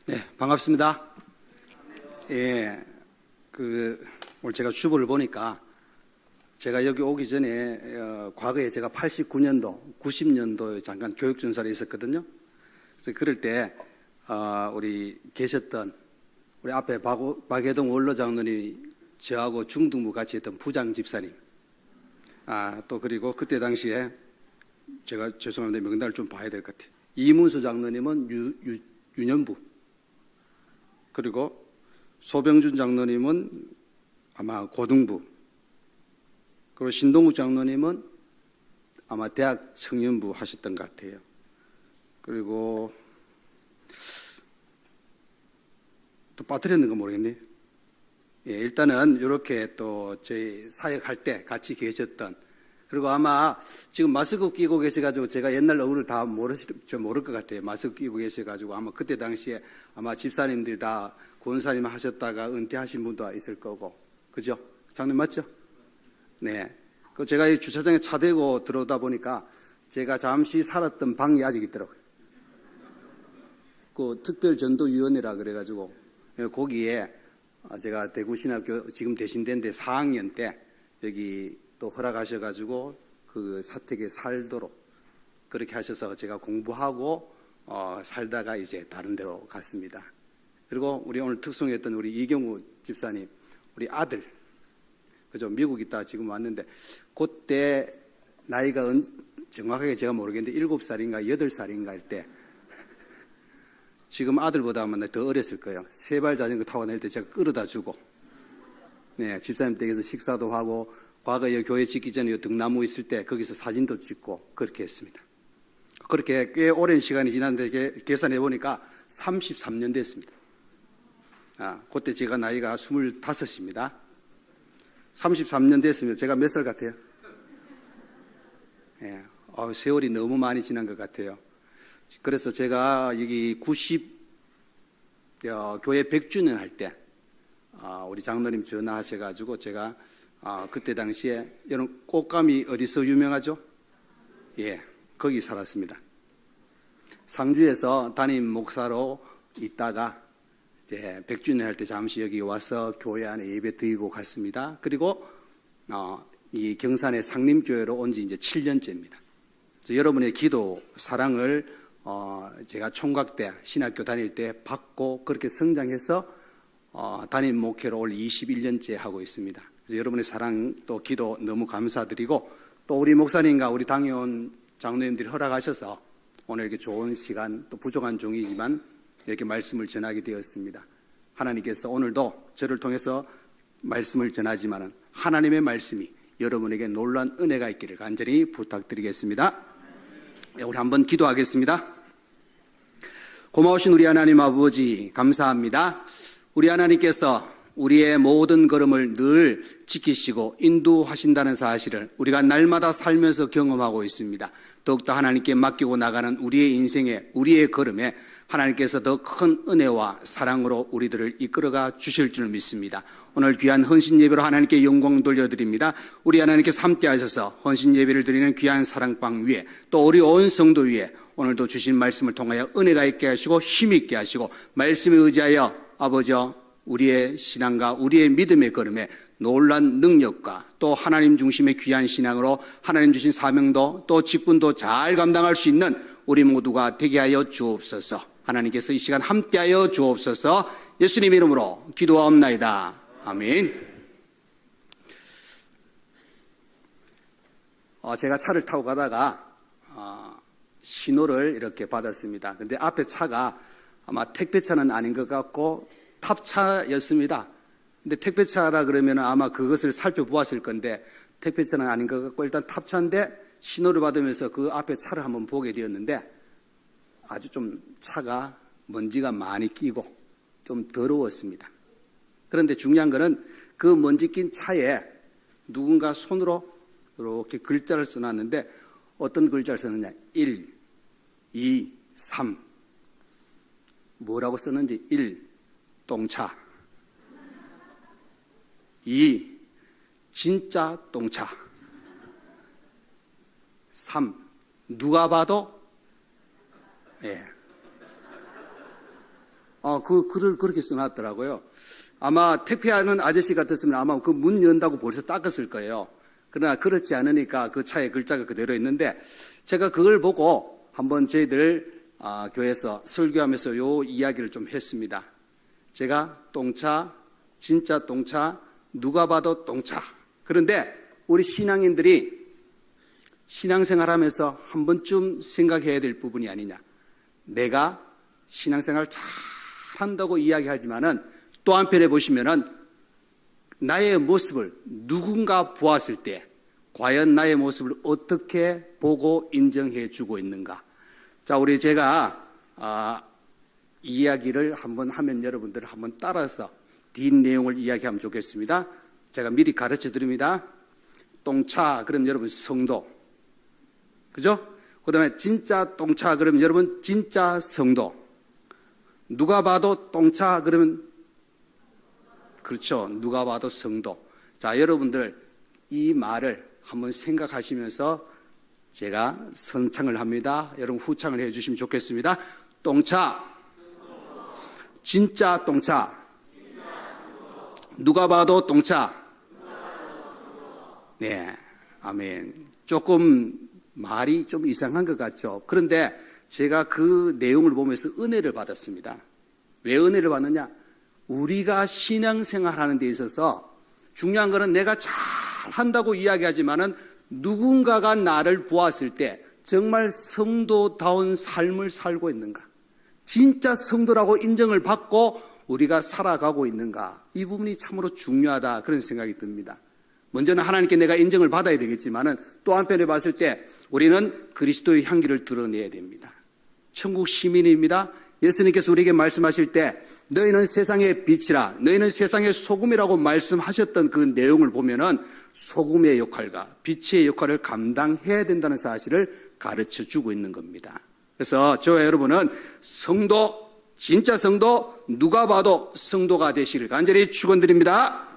네, 반갑습니다. 예, 오늘 제가 주보를 보니까 제가 여기 오기 전에 과거에 제가 89년도, 90년도에 잠깐 교육전사로 있었거든요. 그래서 그럴 때 우리 계셨던 우리 앞에 박예동 원로장로님이 저하고 중등부 같이 했던 부장 집사님, 또 그리고 그때 당시에 제가 죄송합니다, 명단을 좀 봐야 될 것 같아요. 이문수 장로님은 유년부, 그리고 소병준 장로님은 아마 고등부, 그리고 신동욱 장로님은 아마 대학 청년부 하셨던 것 같아요. 그리고 또 빠뜨렸는 거 모르겠네. 예, 일단은 이렇게 또 저희 사역할 때 같이 계셨던, 그리고 아마 지금 마스크 끼고 계셔가지고 제가 옛날 얼굴을 다 모를 것 같아요. 마스크 끼고 계셔가지고 아마 그때 당시에 아마 집사님들이 다 권사님 하셨다가 은퇴하신 분도 있을 거고, 그죠? 장님 맞죠? 네. 그 제가 이 주차장에 차 대고 들어오다 보니까 제가 잠시 살았던 방이 아직 있더라고요. 그 특별전도위원회라 그래가지고 거기에 제가 대구신학교 지금 대신대인데 4학년 때 여기 또 허락하셔가지고 그 사택에 살도록 그렇게 하셔서 제가 공부하고 살다가 이제 다른 데로 갔습니다. 그리고 우리 오늘 특송했던 우리 이경우 집사님, 우리 아들, 그죠? 미국 있다 지금 왔는데 그때 나이가 정확하게 제가 모르겠는데 7살인가 8살인가 할 때 지금 아들보다 아마 더 어렸을 거예요. 세발 자전거 타고 낼 때 제가 끌어다 주고, 네, 집사님 댁에서 식사도 하고, 과거에 교회 짓기 전에 등나무 있을 때 거기서 사진도 찍고 그렇게 했습니다. 그렇게 꽤 오랜 시간이 지났는데 계산해 보니까 33년 됐습니다. 그때 제가 나이가 25입니다. 33년 됐으면 제가 몇 살 같아요? 예, 세월이 너무 많이 지난 것 같아요. 그래서 제가 여기 교회 100주년 할 때 우리 장로님 전화하셔가지고 제가 그때 당시에 여러분 꽃감이 어디서 유명하죠? 예, 거기 살았습니다. 상주에서 담임 목사로 있다가 이제 100주년 할 때 잠시 여기 와서 교회 안에 예배 드리고 갔습니다. 그리고 이 경산의 상림교회로 온 지 이제 7년째입니다. 여러분의 기도 사랑을 제가 총각 때 신학교 다닐 때 받고 그렇게 성장해서 담임 목회로 올 21년째 하고 있습니다. 그래서 여러분의 사랑 또 기도 너무 감사드리고, 또 우리 목사님과 우리 당회원 장로님들이 허락하셔서 오늘 이렇게 좋은 시간, 또 부족한 종이지만 이렇게 말씀을 전하게 되었습니다. 하나님께서 오늘도 저를 통해서 말씀을 전하지만 하나님의 말씀이 여러분에게 놀라운 은혜가 있기를 간절히 부탁드리겠습니다. 우리 한번 기도하겠습니다. 고마우신 우리 하나님 아버지 감사합니다. 우리 하나님께서 우리의 모든 걸음을 늘 지키시고 인도하신다는 사실을 우리가 날마다 살면서 경험하고 있습니다. 더욱더 하나님께 맡기고 나가는 우리의 인생에, 우리의 걸음에 하나님께서 더 큰 은혜와 사랑으로 우리들을 이끌어가 주실 줄 믿습니다. 오늘 귀한 헌신 예배로 하나님께 영광 돌려드립니다. 우리 하나님께서 함께 하셔서 헌신 예배를 드리는 귀한 사랑방 위에, 또 우리 온 성도 위에 오늘도 주신 말씀을 통하여 은혜가 있게 하시고 힘 있게 하시고, 말씀에 의지하여 아버지여 우리의 신앙과 우리의 믿음의 걸음에 놀란 능력과 또 하나님 중심의 귀한 신앙으로 하나님 주신 사명도 또 직분도 잘 감당할 수 있는 우리 모두가 되게 하여 주옵소서. 하나님께서 이 시간 함께하여 주옵소서. 예수님 이름으로 기도하옵나이다. 아멘. 제가 차를 타고 가다가 신호를 이렇게 받았습니다. 근데 앞에 차가 아마 택배차는 아닌 것 같고 탑차였습니다. 근데 택배차라 그러면 아마 그것을 살펴보았을 건데 택배차는 아닌 것 같고 일단 탑차인데 신호를 받으면서 그 앞에 차를 한번 보게 되었는데 아주 좀 차가 먼지가 많이 끼고 좀 더러웠습니다. 그런데 중요한 거는 그 먼지 낀 차에 누군가 손으로 이렇게 글자를 써놨는데 어떤 글자를 썼느냐, 1, 2, 3 뭐라고 썼는지, 1. 똥차, 2. 진짜 똥차, 3. 누가 봐도 그 글을 그렇게 써놨더라고요. 아마 택배하는 아저씨 같았으면 아마 그 문 연다고 벌써 닦았을 거예요. 그러나 그렇지 않으니까 그 차에 글자가 그대로 있는데 제가 그걸 보고 한번 저희들 교회에서 설교하면서 요 이야기를 좀 했습니다. 제가 똥차, 진짜 똥차, 누가 봐도 똥차. 그런데 우리 신앙인들이 신앙생활하면서 한 번쯤 생각해야 될 부분이 아니냐. 내가 신앙생활 잘 한다고 이야기하지만은 또 한편에 보시면은 나의 모습을 누군가 보았을 때 과연 나의 모습을 어떻게 보고 인정해 주고 있는가. 자, 제가 이야기를 한번 하면 여러분들 한번 따라서 뒷내용을 이야기하면 좋겠습니다. 제가 미리 가르쳐 드립니다. 똥차, 그럼 여러분 성도. 그죠? 그 다음에 진짜 똥차, 그러면 여러분 진짜 성도. 누가 봐도 똥차, 그러면 그렇죠. 누가 봐도 성도. 자, 여러분들 이 말을 한번 생각하시면서 제가 선창을 합니다. 여러분 후창을 해 주시면 좋겠습니다. 똥차, 진짜 똥차, 누가 봐도 똥차. 네, 아멘. 조금 말이 좀 이상한 것 같죠. 그런데 제가 그 내용을 보면서 은혜를 받았습니다. 왜 은혜를 받느냐? 우리가 신앙생활 하는 데 있어서 중요한 거는 내가 잘 한다고 이야기하지만은 누군가가 나를 보았을 때 정말 성도다운 삶을 살고 있는가? 진짜 성도라고 인정을 받고 우리가 살아가고 있는가? 이 부분이 참으로 중요하다, 그런 생각이 듭니다. 먼저는 하나님께 내가 인정을 받아야 되겠지만은 또 한편에 봤을 때 우리는 그리스도의 향기를 드러내야 됩니다. 천국 시민입니다. 예수님께서 우리에게 말씀하실 때 너희는 세상의 빛이라, 너희는 세상의 소금이라고 말씀하셨던 그 내용을 보면은 소금의 역할과 빛의 역할을 감당해야 된다는 사실을 가르쳐 주고 있는 겁니다. 그래서 저와 여러분은 성도, 진짜 성도, 누가 봐도 성도가 되시길 간절히 축원드립니다.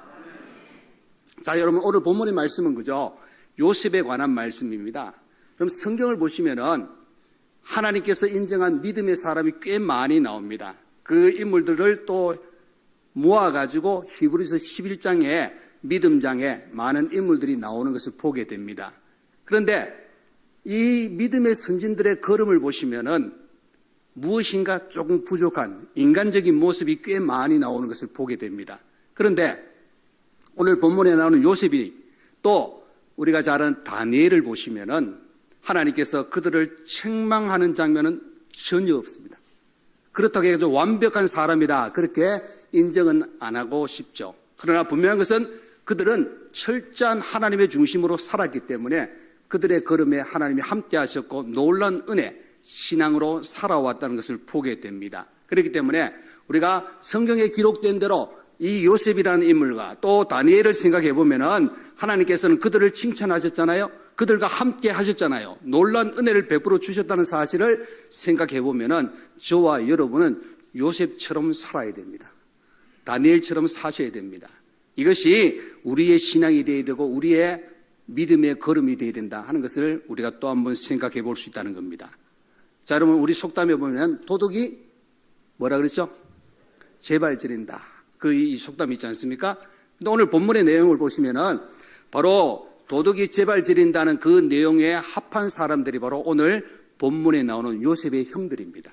자, 여러분 오늘 본문의 말씀은 그죠? 요셉에 관한 말씀입니다. 그럼 성경을 보시면은 하나님께서 인정한 믿음의 사람이 꽤 많이 나옵니다. 그 인물들을 또 모아가지고 히브리서 11장에 믿음장에 많은 인물들이 나오는 것을 보게 됩니다. 그런데 이 믿음의 선진들의 걸음을 보시면은 무엇인가 조금 부족한 인간적인 모습이 꽤 많이 나오는 것을 보게 됩니다. 그런데 오늘 본문에 나오는 요셉이 또 우리가 잘 아는 다니엘을 보시면은 하나님께서 그들을 책망하는 장면은 전혀 없습니다. 그렇다고 해서 완벽한 사람이다, 그렇게 인정은 안 하고 싶죠. 그러나 분명한 것은 그들은 철저한 하나님의 중심으로 살았기 때문에 그들의 걸음에 하나님이 함께 하셨고 놀라운 은혜, 신앙으로 살아왔다는 것을 보게 됩니다. 그렇기 때문에 우리가 성경에 기록된 대로 이 요셉이라는 인물과 또 다니엘을 생각해 보면은 하나님께서는 그들을 칭찬하셨잖아요. 그들과 함께 하셨잖아요. 놀라운 은혜를 베풀어 주셨다는 사실을 생각해 보면은 저와 여러분은 요셉처럼 살아야 됩니다. 다니엘처럼 사셔야 됩니다. 이것이 우리의 신앙이 되어야 되고 우리의 믿음의 걸음이 되어야 된다 하는 것을 우리가 또 한번 생각해 볼 수 있다는 겁니다. 자, 여러분 우리 속담에 보면 도둑이 뭐라 그랬죠? 제발지린다. 이 속담이 있지 않습니까? 근데 오늘 본문의 내용을 보시면은 바로 도둑이 제발지린다는 그 내용에 합한 사람들이 바로 오늘 본문에 나오는 요셉의 형들입니다.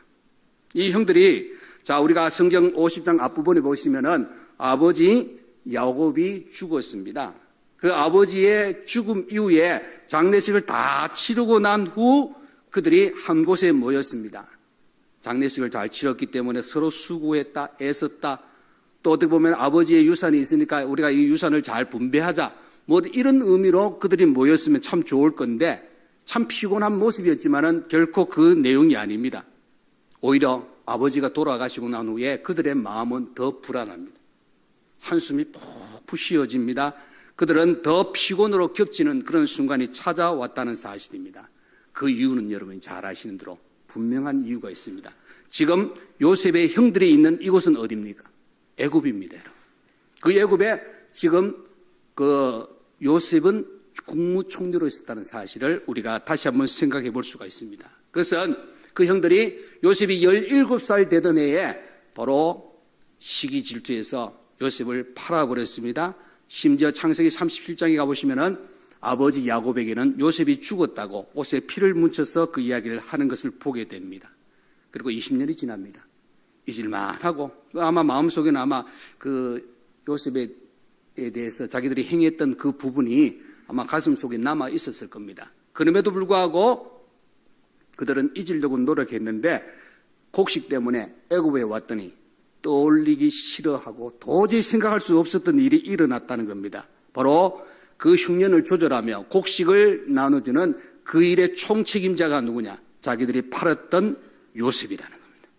이 형들이, 자, 우리가 성경 50장 앞부분에 보시면은 아버지 야곱이 죽었습니다. 그 아버지의 죽음 이후에 장례식을 다 치르고 난 후 그들이 한 곳에 모였습니다. 장례식을 잘 치렀기 때문에 서로 수고했다, 애썼다. 또 어떻게 보면 아버지의 유산이 있으니까 우리가 이 유산을 잘 분배하자. 뭐 이런 의미로 그들이 모였으면 참 좋을 건데 참 피곤한 모습이었지만은 결코 그 내용이 아닙니다. 오히려 아버지가 돌아가시고 난 후에 그들의 마음은 더 불안합니다. 한숨이 푹푹 쉬어집니다. 그들은 더 피곤으로 겹치는 그런 순간이 찾아왔다는 사실입니다. 그 이유는 여러분이 잘 아시는 대로 분명한 이유가 있습니다. 지금 요셉의 형들이 있는 이곳은 어디입니까? 애굽입니다. 그 애굽에 지금 그 요셉은 국무총리로 있었다는 사실을 우리가 다시 한번 생각해 볼 수가 있습니다. 그것은 그 형들이 요셉이 17살 되던 해에 바로 시기 질투에서 요셉을 팔아버렸습니다. 심지어 창세기 37장에 가보시면은 아버지 야곱에게는 요셉이 죽었다고 옷에 피를 묻혀서 그 이야기를 하는 것을 보게 됩니다. 그리고 20년이 지납니다. 잊을만하고 아마 마음속에는 아마 그 요셉에 대해서 자기들이 행했던 그 부분이 아마 가슴 속에 남아 있었을 겁니다. 그럼에도 불구하고 그들은 잊으려고 노력했는데 곡식 때문에 애굽에 왔더니 떠올리기 싫어하고 도저히 생각할 수 없었던 일이 일어났다는 겁니다. 바로 그 흉년을 조절하며 곡식을 나눠주는 그 일의 총책임자가 누구냐? 자기들이 팔았던 요셉이라는 겁니다.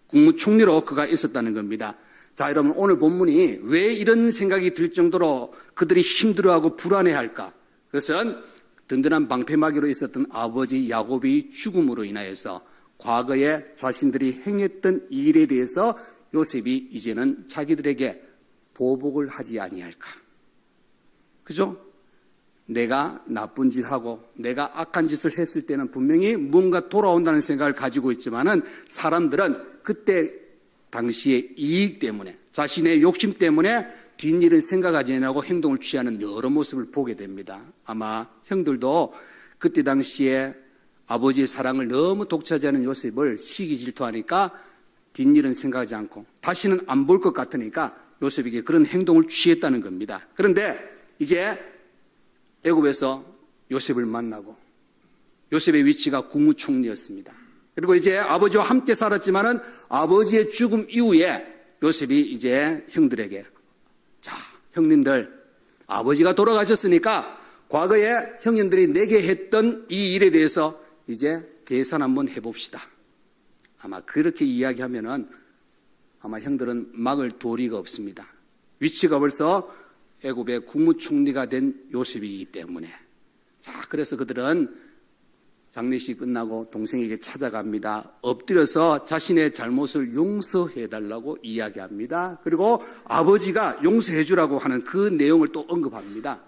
국무총리로 그가 있었다는 겁니다. 자, 여러분, 오늘 본문이 왜 이런 생각이 들 정도로 그들이 힘들어하고 불안해할까? 그것은 든든한 방패막이로 있었던 아버지 야곱이 죽음으로 인하여서 과거에 자신들이 행했던 일에 대해서 요셉이 이제는 자기들에게 보복을 하지 아니할까? 그죠? 내가 나쁜 짓하고 내가 악한 짓을 했을 때는 분명히 뭔가 돌아온다는 생각을 가지고 있지만은 사람들은 그때 당시의 이익 때문에 자신의 욕심 때문에 뒷일은 생각하지 않고 행동을 취하는 여러 모습을 보게 됩니다. 아마 형들도 그때 당시에 아버지의 사랑을 너무 독차지하는 요셉을 시기 질투하니까 뒷일은 생각하지 않고 다시는 안 볼 것 같으니까 요셉에게 그런 행동을 취했다는 겁니다. 그런데 이제 애굽에서 요셉을 만나고 요셉의 위치가 국무총리였습니다. 그리고 이제 아버지와 함께 살았지만은 아버지의 죽음 이후에 요셉이 이제 형들에게 자, 형님들 아버지가 돌아가셨으니까 과거에 형님들이 내게 했던 이 일에 대해서 이제 계산 한번 해봅시다. 아마 그렇게 이야기하면은 아마 형들은 막을 도리가 없습니다. 위치가 벌써 애굽의 국무총리가 된 요셉이기 때문에. 자, 그래서 그들은 장례식 끝나고 동생에게 찾아갑니다. 엎드려서 자신의 잘못을 용서해달라고 이야기합니다. 그리고 아버지가 용서해주라고 하는 그 내용을 또 언급합니다.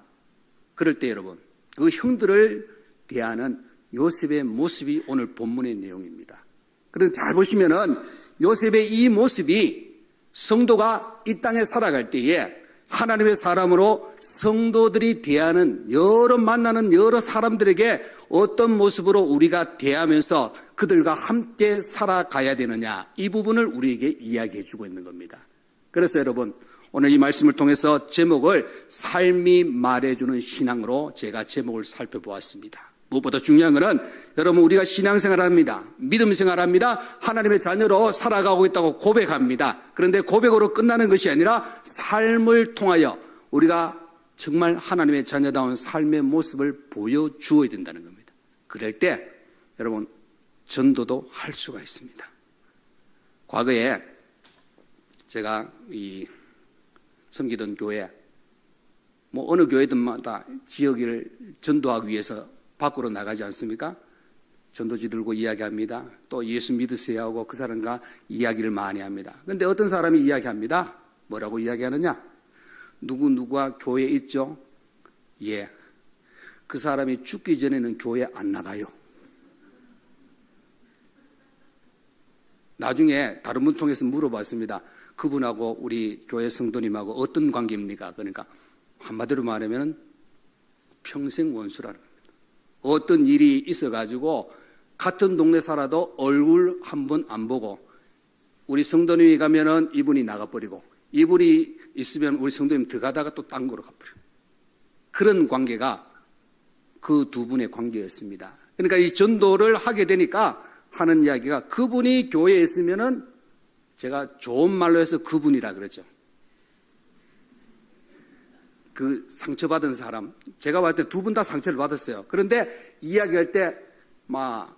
그럴 때 여러분, 그 형들을 대하는 요셉의 모습이 오늘 본문의 내용입니다. 그런데 잘 보시면은 요셉의 이 모습이 성도가 이 땅에 살아갈 때에 하나님의 사람으로 성도들이 대하는 만나는 여러 사람들에게 어떤 모습으로 우리가 대하면서 그들과 함께 살아가야 되느냐, 이 부분을 우리에게 이야기해 주고 있는 겁니다. 그래서 여러분, 오늘 이 말씀을 통해서 제목을 삶이 말해주는 신앙으로 제가 제목을 살펴보았습니다. 무엇보다 중요한 것은 여러분, 우리가 신앙생활합니다. 믿음 생활합니다. 하나님의 자녀로 살아가고 있다고 고백합니다. 그런데 고백으로 끝나는 것이 아니라 삶을 통하여 우리가 정말 하나님의 자녀다운 삶의 모습을 보여주어야 된다는 겁니다. 그럴 때 여러분, 전도도 할 수가 있습니다. 과거에 제가 섬기던 교회, 어느 교회들마다 지역을 전도하기 위해서 밖으로 나가지 않습니까? 전도지 들고 이야기합니다. 또 예수 믿으세요 하고 그 사람과 이야기를 많이 합니다. 그런데 어떤 사람이 이야기합니다. 뭐라고 이야기하느냐? 누구누구가 교회에 있죠? 예. 그 사람이 죽기 전에는 교회 안 나가요. 나중에 다른 분 통해서 물어봤습니다. 그분하고 우리 교회 성도님하고 어떤 관계입니까? 그러니까 한마디로 말하면 평생 원수라는 겁니다. 어떤 일이 있어가지고 같은 동네 살아도 얼굴 한 번 안 보고, 우리 성도님이 가면은 이분이 나가버리고, 이분이 있으면 우리 성도님 들어가다가 또 딴 거로 가버리고, 그런 관계가 그 두 분의 관계였습니다. 그러니까 이 전도를 하게 되니까 하는 이야기가, 그분이 교회에 있으면은 제가 좋은 말로 해서 그분이라 그러죠. 그 상처받은 사람, 제가 봤을 때 두 분 다 상처를 받았어요. 그런데 이야기할 때 막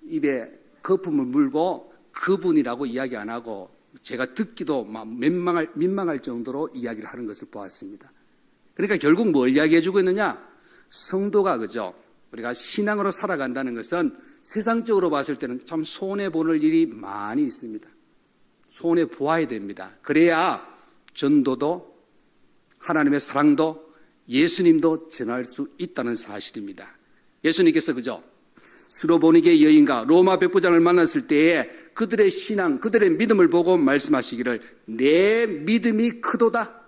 입에 거품을 물고 그분이라고 이야기 안 하고, 제가 듣기도 막 민망할 정도로 이야기를 하는 것을 보았습니다. 그러니까 결국 뭘 이야기해 주고 있느냐? 성도가, 그죠? 우리가 신앙으로 살아간다는 것은 세상적으로 봤을 때는 참 손해보는 일이 많이 있습니다. 손해보아야 됩니다. 그래야 전도도 하나님의 사랑도 예수님도 전할 수 있다는 사실입니다. 예수님께서, 그죠? 스로보니게 여인과 로마 백부장을 만났을 때에 그들의 신앙, 그들의 믿음을 보고 말씀하시기를 내 믿음이 크도다.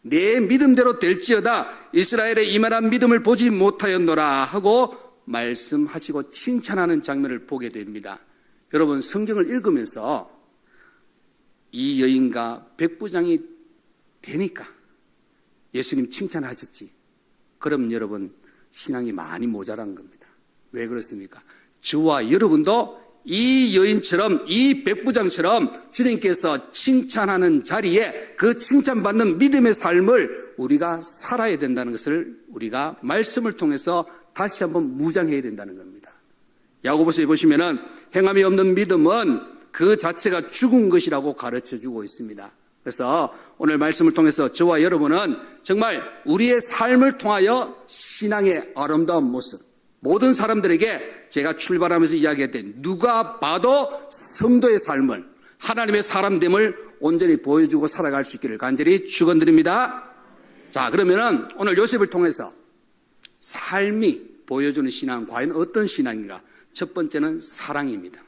내 믿음대로 될지어다. 이스라엘의 이만한 믿음을 보지 못하였노라 하고 말씀하시고 칭찬하는 장면을 보게 됩니다. 여러분, 성경을 읽으면서 이 여인과 백부장이 되니까 예수님 칭찬하셨지. 그럼 여러분, 신앙이 많이 모자란 겁니다. 왜 그렇습니까? 저와 여러분도 이 여인처럼, 이 백부장처럼 주님께서 칭찬하는 자리에 그 칭찬받는 믿음의 삶을 우리가 살아야 된다는 것을 우리가 말씀을 통해서 다시 한번 무장해야 된다는 겁니다. 야고보서에 보시면은 행함이 없는 믿음은 그 자체가 죽은 것이라고 가르쳐주고 있습니다. 그래서 오늘 말씀을 통해서 저와 여러분은 정말 우리의 삶을 통하여 신앙의 아름다운 모습, 모든 사람들에게 제가 출발하면서 이야기했던 누가 봐도 성도의 삶을, 하나님의 사람됨을 온전히 보여주고 살아갈 수 있기를 간절히 축원드립니다. 자, 그러면은 오늘 요셉을 통해서 삶이 보여주는 신앙, 과연 어떤 신앙인가? 첫 번째는 사랑입니다.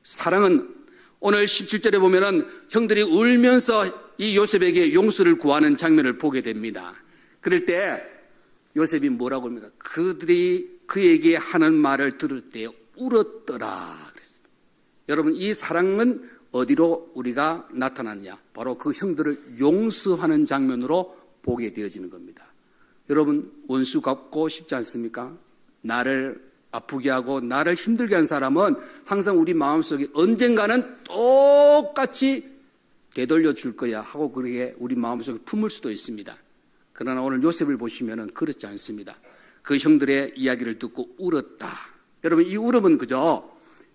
사랑은 오늘 17절에 보면은 형들이 울면서 이 요셉에게 용서를 구하는 장면을 보게 됩니다. 그럴 때 요셉이 뭐라고 합니까? 그들이 그에게 하는 말을 들을 때 울었더라 그랬습니다. 여러분, 이 사랑은 어디로 우리가 나타나느냐? 바로 그 형들을 용서하는 장면으로 보게 되어지는 겁니다. 여러분, 원수 갚고 싶지 않습니까? 나를 아프게 하고 나를 힘들게 한 사람은 항상 우리 마음속에 언젠가는 똑같이 되돌려 줄 거야 하고 그렇게 우리 마음속에 품을 수도 있습니다. 그러나 오늘 요셉을 보시면은 그렇지 않습니다. 그 형들의 이야기를 듣고 울었다. 여러분, 이 울음은 그저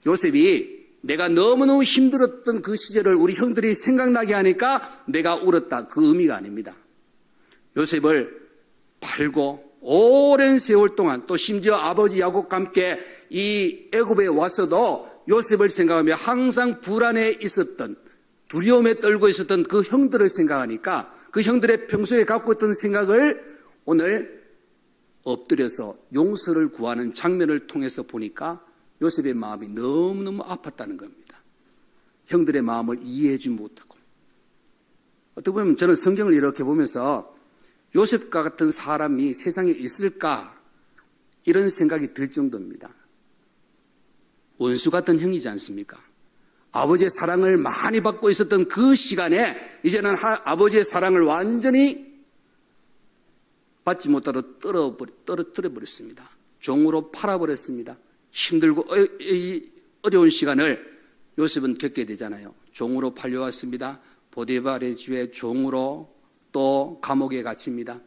요셉이 내가 너무너무 힘들었던 그 시절을 우리 형들이 생각나게 하니까 내가 울었다, 그 의미가 아닙니다. 요셉을 팔고 오랜 세월 동안, 또 심지어 아버지 야곱과 함께 이 애굽에 와서도 요셉을 생각하며 항상 불안에 있었던, 두려움에 떨고 있었던 그 형들을 생각하니까 그 형들의 평소에 갖고 있던 생각을 오늘 엎드려서 용서를 구하는 장면을 통해서 보니까 요셉의 마음이 너무너무 아팠다는 겁니다. 형들의 마음을 이해하지 못하고. 어떻게 보면 저는 성경을 이렇게 보면서 요셉과 같은 사람이 세상에 있을까 이런 생각이 들 정도입니다. 원수 같은 형이지 않습니까? 아버지의 사랑을 많이 받고 있었던 그 시간에 이제는 아버지의 사랑을 완전히 받지 못하고 떨어뜨려버렸습니다. 종으로 팔아버렸습니다. 힘들고 어려운 시간을 요셉은 겪게 되잖아요. 종으로 팔려왔습니다. 보디발의 집에 종으로 또 감옥에 갇힙니다.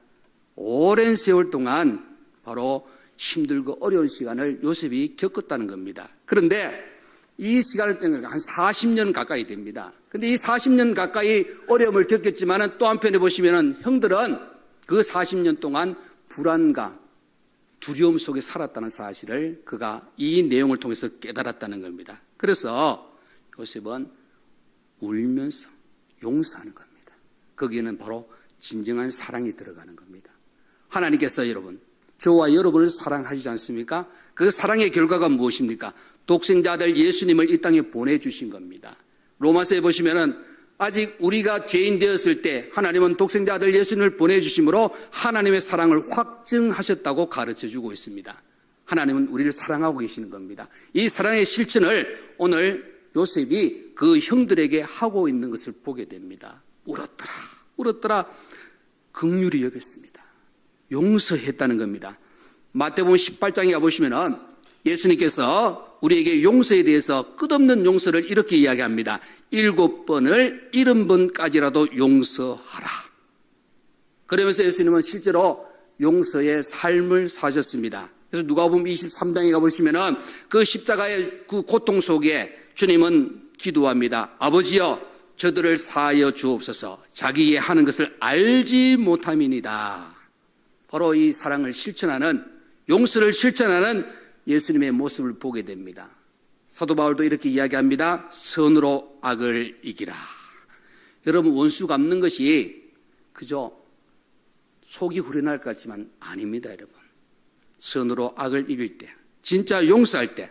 오랜 세월 동안 바로 힘들고 어려운 시간을 요셉이 겪었다는 겁니다. 그런데 이 시간을 때는 한 40년 가까이 됩니다. 그런데 이 40년 가까이 어려움을 겪었지만 또 한편에 보시면 형들은 그 40년 동안 불안과 두려움 속에 살았다는 사실을 그가 이 내용을 통해서 깨달았다는 겁니다. 그래서 요셉은 울면서 용서하는 겁니다. 거기에는 바로 진정한 사랑이 들어가는 겁니다. 하나님께서 여러분, 저와 여러분을 사랑하시지 않습니까? 그 사랑의 결과가 무엇입니까? 독생자 아들 예수님을 이 땅에 보내주신 겁니다. 로마서에 보시면은 아직 우리가 죄인 되었을 때 하나님은 독생자 아들 예수님을 보내주심으로 하나님의 사랑을 확증하셨다고 가르쳐주고 있습니다. 하나님은 우리를 사랑하고 계시는 겁니다. 이 사랑의 실천을 오늘 요셉이 그 형들에게 하고 있는 것을 보게 됩니다. 울었더라. 긍휼히 여겼습니다. 용서했다는 겁니다. 마태복음 18장에 가보시면은 예수님께서 우리에게 용서에 대해서 끝없는 용서를 이렇게 이야기합니다. 7번을 70번까지라도 용서하라. 그러면서 예수님은 실제로 용서의 삶을 사셨습니다. 그래서 누가복음 23장에 가보시면은 그 십자가의 그 고통 속에 주님은 기도합니다. 아버지여, 저들을 사하여 주옵소서. 자기의 하는 것을 알지 못함이니이다. 바로 이 사랑을 실천하는, 용서를 실천하는 예수님의 모습을 보게 됩니다. 사도 바울도 이렇게 이야기합니다. 선으로 악을 이기라. 여러분, 원수 갚는 것이 그저 속이 후련할 것 같지만 아닙니다, 여러분. 선으로 악을 이길 때, 진짜 용서할 때,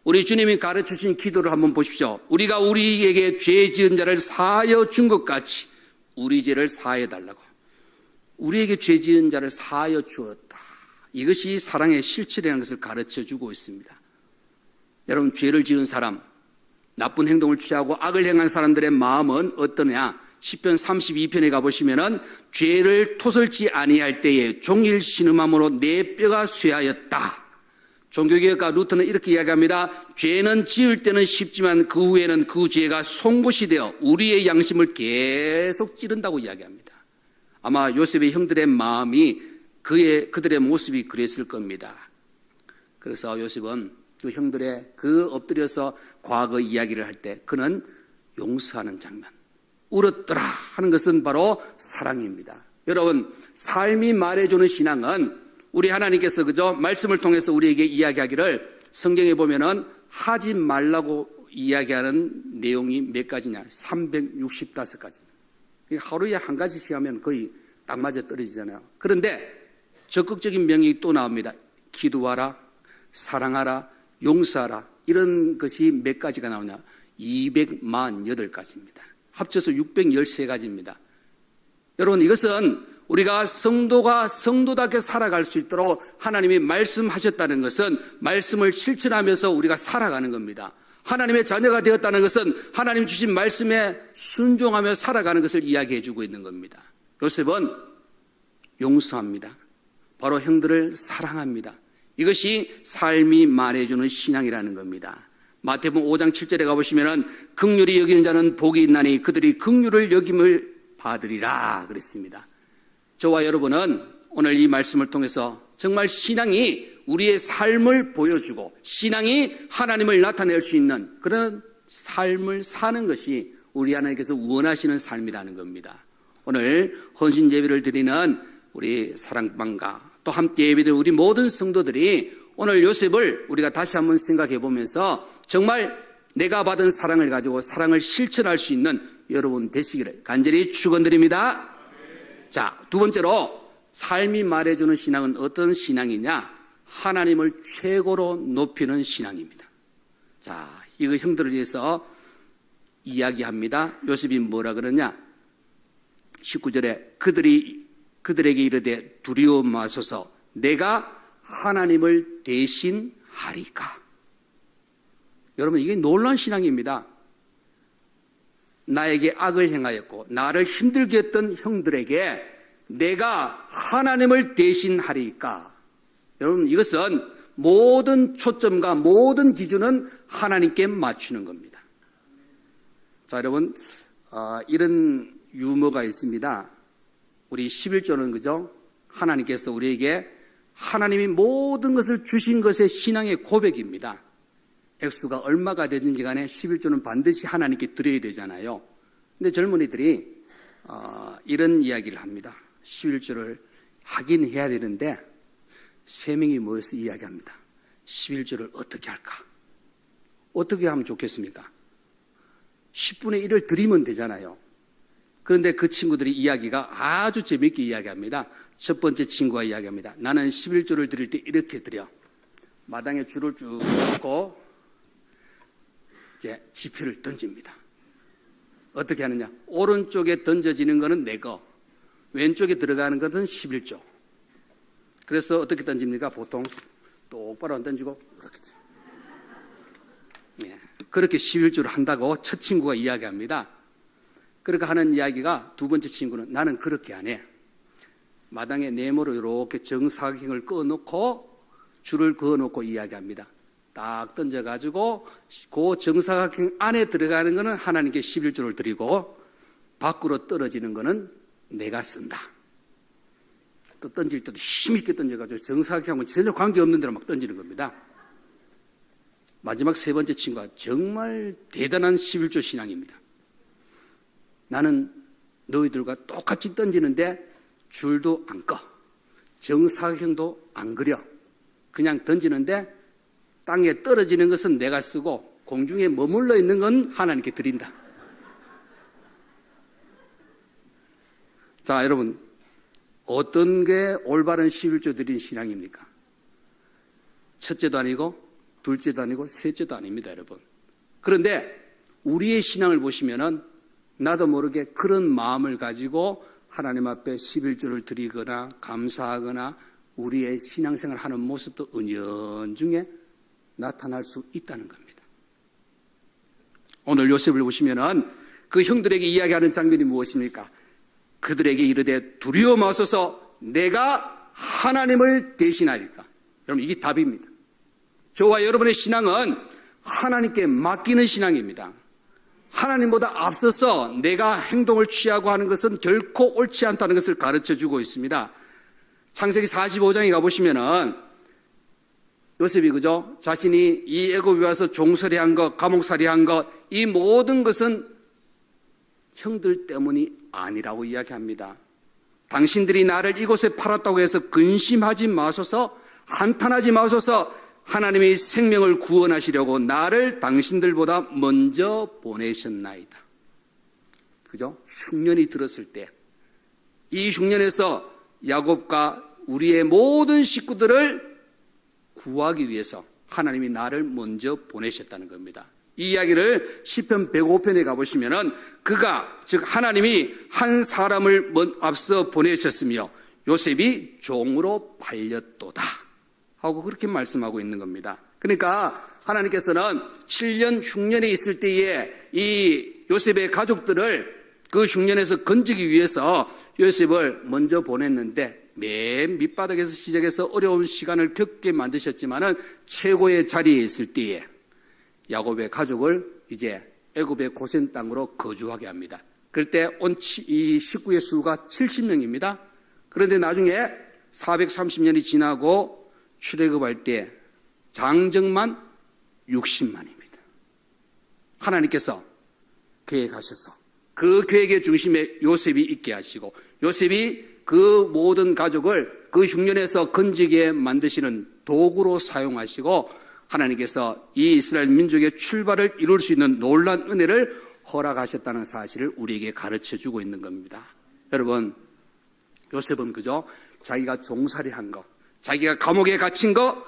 우리 주님이 가르치신 기도를 한번 보십시오. 우리가 우리에게 죄 지은 자를 사하여 준 것 같이 우리 죄를 사하여 달라고. 우리에게 죄 지은 자를 사하여 주었다. 이것이 사랑의 실체라는 것을 가르쳐 주고 있습니다. 여러분, 죄를 지은 사람, 나쁜 행동을 취하고 악을 행한 사람들의 마음은 어떠냐? 시편 32편에 가보시면은 죄를 토설지 아니할 때에 종일 신음함으로 내 뼈가 쇠하였다. 종교개혁가 루터는 이렇게 이야기합니다. 죄는 지을 때는 쉽지만 그 후에는 그 죄가 송곳이 되어 우리의 양심을 계속 찌른다고 이야기합니다. 아마 요셉의 형들의 마음이 그들의 모습이 그랬을 겁니다. 그래서 요셉은 그 형들의 그 엎드려서 과거 이야기를 할 때 그는 용서하는 장면, 울었더라 하는 것은 바로 사랑입니다. 여러분, 삶이 말해주는 신앙은 우리 하나님께서 그저 말씀을 통해서 우리에게 이야기하기를 성경에 보면은 하지 말라고 이야기하는 내용이 몇 가지냐? 365가지. 하루에 한 가지씩 하면 거의 딱 맞아 떨어지잖아요. 그런데 적극적인 명령이 또 나옵니다. 기도하라, 사랑하라, 용서하라. 이런 것이 몇 가지가 나오냐? 248가지입니다. 합쳐서 613가지입니다. 여러분, 이것은 우리가 성도답게 살아갈 수 있도록 하나님이 말씀하셨다는 것은 말씀을 실천하면서 우리가 살아가는 겁니다. 하나님의 자녀가 되었다는 것은 하나님 주신 말씀에 순종하며 살아가는 것을 이야기해 주고 있는 겁니다. 요셉은 용서합니다. 바로 형들을 사랑합니다. 이것이 삶이 말해주는 신앙이라는 겁니다. 마태복음 5장 7절에 가보시면 긍휼히 여기는 자는 복이 있나니 그들이 긍휼을 여김을 받으리라 그랬습니다. 저와 여러분은 오늘 이 말씀을 통해서 정말 신앙이 우리의 삶을 보여주고 신앙이 하나님을 나타낼 수 있는 그런 삶을 사는 것이 우리 하나님께서 원하시는 삶이라는 겁니다. 오늘 헌신 예배를 드리는 우리 사랑방가 또 함께 예배드린 우리 모든 성도들이 오늘 요셉을 우리가 다시 한번 생각해 보면서 정말 내가 받은 사랑을 가지고 사랑을 실천할 수 있는 여러분 되시기를 간절히 축원드립니다. 자, 두 번째로 삶이 말해주는 신앙은 어떤 신앙이냐? 하나님을 최고로 높이는 신앙입니다. 자, 이거 형들을 위해서 이야기합니다. 요셉이 뭐라 그러냐? 19절에 그들에게 이르되 두려워 마소서 내가 하나님을 대신하리까. 여러분, 이게 놀라운 신앙입니다. 나에게 악을 행하였고 나를 힘들게 했던 형들에게 내가 하나님을 대신하리까. 여러분, 이것은 모든 초점과 모든 기준은 하나님께 맞추는 겁니다. 자, 여러분, 이런 유머가 있습니다. 우리 11조는 그죠? 하나님께서 우리에게 하나님이 모든 것을 주신 것의 신앙의 고백입니다. 액수가 얼마가 되든지 간에 11조는 반드시 하나님께 드려야 되잖아요. 근데 젊은이들이 이런 이야기를 합니다. 11조를 하긴 해야 되는데 3명이 모여서 이야기합니다. 11조를 어떻게 할까? 어떻게 하면 좋겠습니까? 10분의 1을 드리면 되잖아요. 그런데 그 친구들이 이야기가 아주 재밌게 이야기합니다. 첫 번째 친구가 이야기합니다. 나는 11조를 드릴 때 이렇게 드려. 마당에 줄을 쭉 놓고 이제 지폐를 던집니다. 어떻게 하느냐? 오른쪽에 던져지는 것은 내 거, 왼쪽에 들어가는 것은 11조. 그래서 어떻게 던집니까? 보통 똑바로 안 던지고 이렇게 돼요. 네. 그렇게 11조를 한다고 첫 친구가 이야기합니다. 그렇게 하는 이야기가 두 번째 친구는 나는 그렇게 안 해. 마당에 네모로 이렇게 정사각형을 꺼놓고 줄을 그어놓고 이야기합니다. 딱 던져가지고 그 정사각형 안에 들어가는 거는 하나님께 11조를 드리고 밖으로 떨어지는 거는 내가 쓴다. 또 던질 때도 힘있게 던져가지고 정사각형은 전혀 관계없는 데로 막 던지는 겁니다. 마지막 세 번째 친구가 정말 대단한 11조 신앙입니다. 나는 너희들과 똑같이 던지는데 줄도 안 꺼. 정사각형도 안 그려. 그냥 던지는데 땅에 떨어지는 것은 내가 쓰고 공중에 머물러 있는 건 하나님께 드린다. 자, 여러분, 어떤 게 올바른 11조 드린 신앙입니까? 첫째도 아니고 둘째도 아니고 셋째도 아닙니다, 여러분. 그런데 우리의 신앙을 보시면은 나도 모르게 그런 마음을 가지고 하나님 앞에 11조를 드리거나 감사하거나 우리의 신앙생활을 하는 모습도 은연중에 나타날 수 있다는 겁니다. 오늘 요셉을 보시면은 그 형들에게 이야기하는 장면이 무엇입니까? 그들에게 이르되 두려워 마소서 내가 하나님을 대신하리까. 여러분 이게 답입니다. 저와 여러분의 신앙은 하나님께 맡기는 신앙입니다. 하나님보다 앞서서 내가 행동을 취하고 하는 것은 결코 옳지 않다는 것을 가르쳐주고 있습니다. 창세기 45장에 가보시면은 요셉이 그죠? 자신이 이 애굽에 와서 종살이한 것, 감옥살이한 것, 이 모든 것은 형들 때문이 아니라고 이야기합니다. 당신들이 나를 이곳에 팔았다고 해서 근심하지 마소서, 한탄하지 마소서. 하나님이 생명을 구원하시려고 나를 당신들보다 먼저 보내셨나이다. 그죠? 흉년이 들었을 때 이 흉년에서 야곱과 우리의 모든 식구들을 구하기 위해서 하나님이 나를 먼저 보내셨다는 겁니다. 이 이야기를 시편 105편에 가보시면은 그가 즉 하나님이 한 사람을 앞서 보내셨으며 요셉이 종으로 팔렸도다 하고 그렇게 말씀하고 있는 겁니다. 그러니까 하나님께서는 7년 흉년에 있을 때에 이 요셉의 가족들을 그 흉년에서 건지기 위해서 요셉을 먼저 보냈는데 맨 밑바닥에서 시작해서 어려운 시간을 겪게 만드셨지만은 최고의 자리에 있을 때에 야곱의 가족을 이제 애굽의 고센 땅으로 거주하게 합니다. 그럴 때 온 이 식구의 수가 70명입니다. 그런데 나중에 430년이 지나고 출애굽할 때 장정만 60만입니다. 하나님께서 계획하셔서 그 계획의 중심에 요셉이 있게 하시고 요셉이 그 모든 가족을 그 흉년에서 건지게 만드시는 도구로 사용하시고 하나님께서 이 이스라엘 민족의 출발을 이룰 수 있는 놀라운 은혜를 허락하셨다는 사실을 우리에게 가르쳐주고 있는 겁니다. 여러분 요셉은 그죠? 자기가 종살이한 거, 자기가 감옥에 갇힌 거,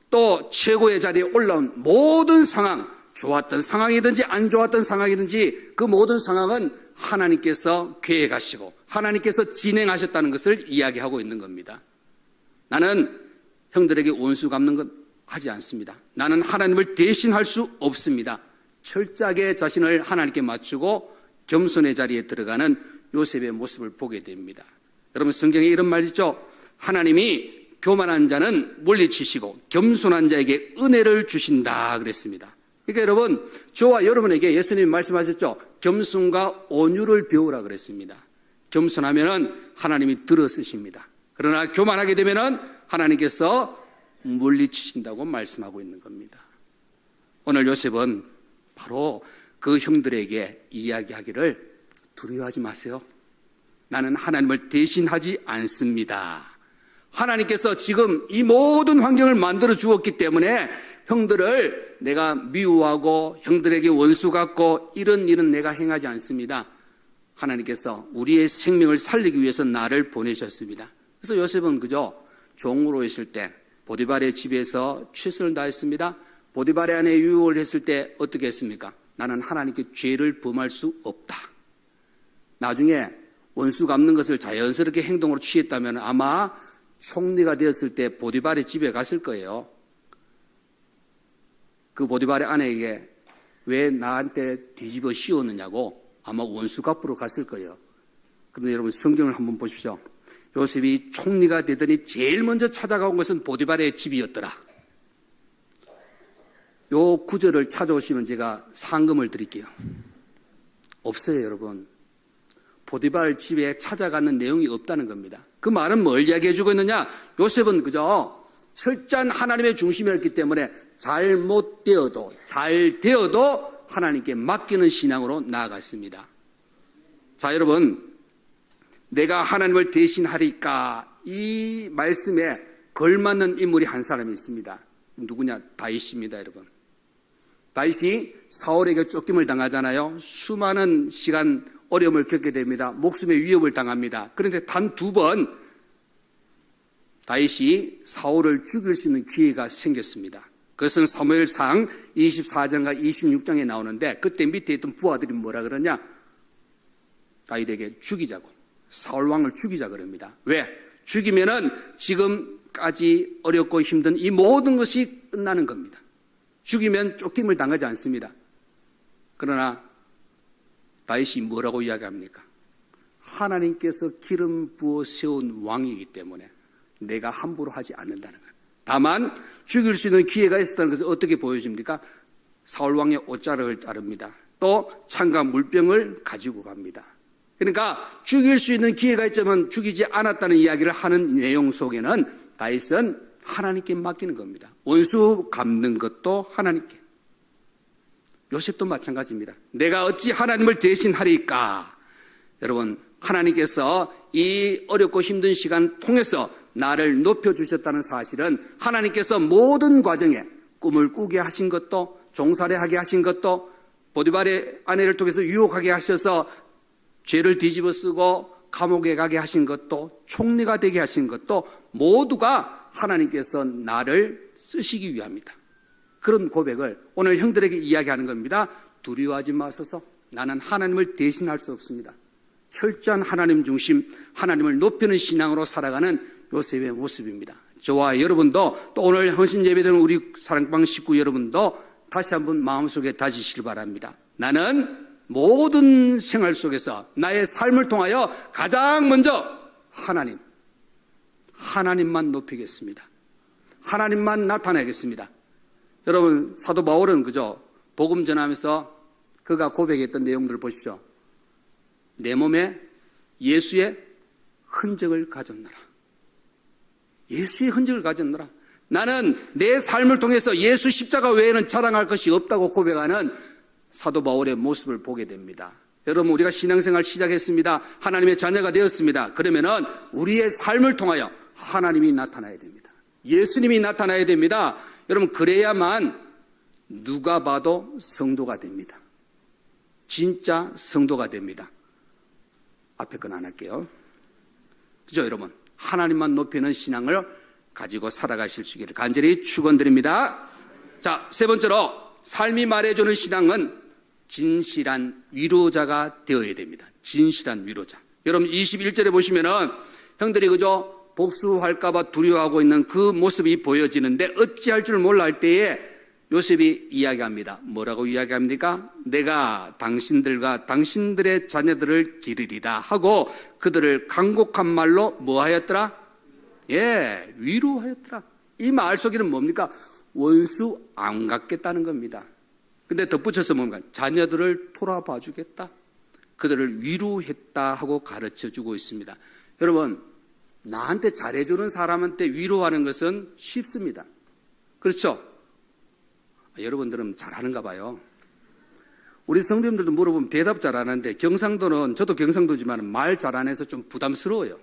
또 최고의 자리에 올라온 모든 상황, 좋았던 상황이든지 안 좋았던 상황이든지 그 모든 상황은 하나님께서 계획하시고 하나님께서 진행하셨다는 것을 이야기하고 있는 겁니다. 나는 형들에게 원수 갚는 것 하지 않습니다. 나는 하나님을 대신할 수 없습니다. 철저하게 자신을 하나님께 맞추고 겸손의 자리에 들어가는 요셉의 모습을 보게 됩니다. 여러분 성경에 이런 말 있죠? 하나님이 교만한 자는 물리치시고 겸손한 자에게 은혜를 주신다 그랬습니다. 그러니까 여러분 저와 여러분에게 예수님이 말씀하셨죠. 겸손과 온유를 배우라 그랬습니다. 겸손하면은 하나님이 들어쓰십니다. 그러나 교만하게 되면은 하나님께서 물리치신다고 말씀하고 있는 겁니다. 오늘 요셉은 바로 그 형들에게 이야기하기를 두려워하지 마세요. 나는 하나님을 대신하지 않습니다. 하나님께서 지금 이 모든 환경을 만들어 주었기 때문에 형들을 내가 미워하고 형들에게 원수 같고 이런 일은 내가 행하지 않습니다. 하나님께서 우리의 생명을 살리기 위해서 나를 보내셨습니다. 그래서 요셉은 그저 종으로 있을 때 보디발의 집에서 최선을 다했습니다. 보디발의 안에 유혹을 했을 때 어떻게 했습니까? 나는 하나님께 죄를 범할 수 없다. 나중에 원수 갚는 것을 자연스럽게 행동으로 취했다면 아마 총리가 되었을 때 보디발의 집에 갔을 거예요. 그 보디발의 아내에게 왜 나한테 뒤집어 씌웠느냐고 아마 원수 갚으러 갔을 거예요. 그런데 여러분 성경을 한번 보십시오. 요셉이 총리가 되더니 제일 먼저 찾아간 것은 보디발의 집이었더라. 요 구절을 찾아오시면 제가 상금을 드릴게요. 없어요, 여러분. 보디발 집에 찾아가는 내용이 없다는 겁니다. 그 말은 뭘 이야기해 주고 있느냐? 요셉은 그저 철저한 하나님의 중심이었기 때문에 잘못되어도 잘 되어도 하나님께 맡기는 신앙으로 나아갔습니다. 자, 여러분, 내가 하나님을 대신하리까 이 말씀에 걸맞는 인물이 한 사람이 있습니다. 누구냐? 다윗입니다, 여러분. 다윗이 사울에게 쫓김을 당하잖아요. 수많은 시간 어려움을 겪게 됩니다. 목숨의 위협을 당합니다. 그런데 단 2번 다윗이 사울을 죽일 수 있는 기회가 생겼습니다. 그것은 사무엘상 24장과 26장에 나오는데 그때 밑에 있던 부하들이 뭐라 그러냐? 다윗에게 죽이자고. 사울왕을 죽이자 그럽니다. 왜? 죽이면은 지금까지 어렵고 힘든 이 모든 것이 끝나는 겁니다. 죽이면 쫓김을 당하지 않습니다. 그러나 다윗이 뭐라고 이야기합니까? 하나님께서 기름 부어 세운 왕이기 때문에 내가 함부로 하지 않는다는 거예요. 다만 죽일 수 있는 기회가 있었다는 것을 어떻게 보여줍니까? 사울왕의 옷자락을 자릅니다. 또 창과 물병을 가지고 갑니다. 그러니까 죽일 수 있는 기회가 있지만 죽이지 않았다는 이야기를 하는 내용 속에는 다윗은 하나님께 맡기는 겁니다. 원수 갚는 것도 하나님께. 요셉도 마찬가지입니다. 내가 어찌 하나님을 대신하리까? 여러분, 하나님께서 이 어렵고 힘든 시간 통해서 나를 높여주셨다는 사실은 하나님께서 모든 과정에 꿈을 꾸게 하신 것도, 종살이하게 하신 것도, 보디발의 아내를 통해서 유혹하게 하셔서 죄를 뒤집어 쓰고 감옥에 가게 하신 것도, 총리가 되게 하신 것도 모두가 하나님께서 나를 쓰시기 위함이다. 그런 고백을 오늘 형들에게 이야기하는 겁니다. 두려워하지 마소서. 나는 하나님을 대신할 수 없습니다. 철저한 하나님 중심, 하나님을 높이는 신앙으로 살아가는 요셉의 모습입니다. 저와 여러분도 또 오늘 헌신 예배드리는 우리 사랑방 식구 여러분도 다시 한번 마음속에 다지시길 바랍니다. 나는 모든 생활 속에서 나의 삶을 통하여 가장 먼저 하나님만 높이겠습니다. 하나님만 나타내겠습니다. 여러분, 사도 바울은 그죠? 복음 전하면서 그가 고백했던 내용들을 보십시오. 내 몸에 예수의 흔적을 가졌노라. 예수의 흔적을 가졌노라. 나는 내 삶을 통해서 예수 십자가 외에는 자랑할 것이 없다고 고백하는 사도 바울의 모습을 보게 됩니다. 여러분, 우리가 신앙생활 시작했습니다. 하나님의 자녀가 되었습니다. 그러면은 우리의 삶을 통하여 하나님이 나타나야 됩니다. 예수님이 나타나야 됩니다. 여러분, 그래야만 누가 봐도 성도가 됩니다. 진짜 성도가 됩니다. 앞에 건 안 할게요. 그죠, 여러분? 하나님만 높이는 신앙을 가지고 살아가실 수 있기를 간절히 축원드립니다. 자, 세 번째로 삶이 말해주는 신앙은 진실한 위로자가 되어야 됩니다. 진실한 위로자. 여러분 21절에 보시면은 형들이 그저 복수할까봐 두려워하고 있는 그 모습이 보여지는데 어찌할 줄 몰라 할 때에 요셉이 이야기합니다. 뭐라고 이야기합니까? 내가 당신들과 당신들의 자녀들을 기르리다 하고 그들을 간곡한 말로 뭐 하였더라? 예, 위로하였더라. 이 말 속에는 뭡니까? 원수 안 갚겠다는 겁니다. 근데 덧붙여서 뭡니까? 자녀들을 돌아봐 주겠다. 그들을 위로했다 하고 가르쳐 주고 있습니다. 여러분, 나한테 잘해주는 사람한테 위로하는 것은 쉽습니다. 그렇죠? 여러분들은 잘하는가 봐요. 우리 성도님들도 물어보면 대답 잘하는데 경상도는, 저도 경상도지만 말 잘 안 해서 좀 부담스러워요.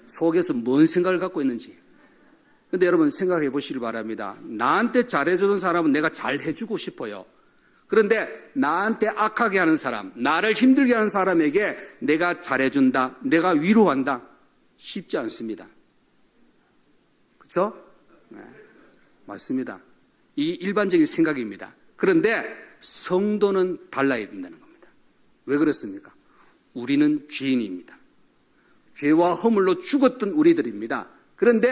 속에서 뭔 생각을 갖고 있는지. 근데 여러분 생각해 보시길 바랍니다. 나한테 잘해주는 사람은 내가 잘해주고 싶어요. 그런데 나한테 악하게 하는 사람, 나를 힘들게 하는 사람에게 내가 잘해준다, 내가 위로한다, 쉽지 않습니다. 그렇죠? 네, 맞습니다. 이 일반적인 생각입니다. 그런데 성도는 달라야 된다는 겁니다. 왜 그렇습니까? 우리는 죄인입니다. 죄와 허물로 죽었던 우리들입니다. 그런데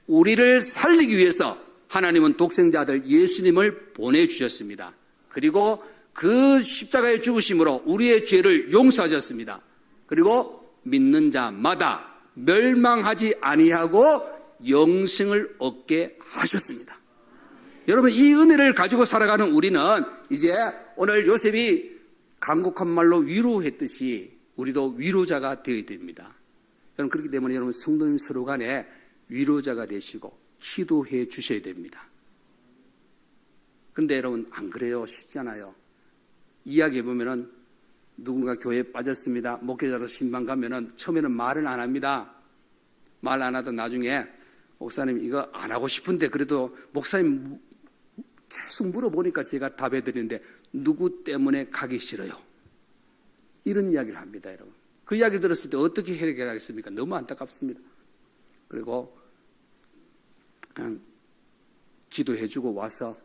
우리를 살리기 위해서 하나님은 독생자 아들 예수님을 보내주셨습니다. 그리고 그 십자가의 죽으심으로 우리의 죄를 용서하셨습니다. 그리고 믿는 자마다 멸망하지 아니하고 영생을 얻게 하셨습니다. 여러분, 이 은혜를 가지고 살아가는 우리는 이제 오늘 요셉이 간곡한 말로 위로했듯이 우리도 위로자가 되어야 됩니다. 여러분, 그렇기 때문에 여러분 성도님 서로 간에 위로자가 되시고 기도해 주셔야 됩니다. 근데 여러분 안 그래요? 쉽지 않아요. 이야기해 보면은 누군가 교회에 빠졌습니다. 목회자로 신방 가면은 처음에는 말을 안 합니다. 말 안 하던 나중에 목사님 이거 안 하고 싶은데 그래도 목사님 계속 물어보니까 제가 답해 드리는데 누구 때문에 가기 싫어요? 이런 이야기를 합니다, 여러분. 그 이야기를 들었을 때 어떻게 해결하겠습니까? 너무 안타깝습니다. 그리고 그냥 기도해주고 와서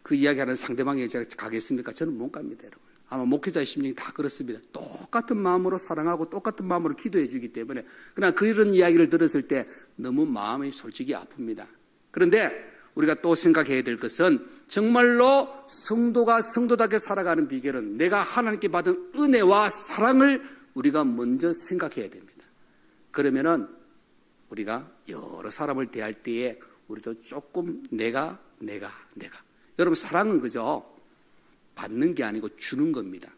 그 이야기하는 상대방에게 제가 가겠습니까? 저는 못 갑니다, 여러분. 아마 목회자의 심정이 다 그렇습니다. 똑같은 마음으로 사랑하고 똑같은 마음으로 기도해 주기 때문에. 그러나 그런 이야기를 들었을 때 너무 마음이 솔직히 아픕니다. 그런데 우리가 또 생각해야 될 것은 정말로 성도가 성도답게 살아가는 비결은 내가 하나님께 받은 은혜와 사랑을 우리가 먼저 생각해야 됩니다. 그러면은 우리가 여러 사람을 대할 때에 우리도 조금 내가. 여러분, 사랑은 그죠? 받는 게 아니고 주는 겁니다.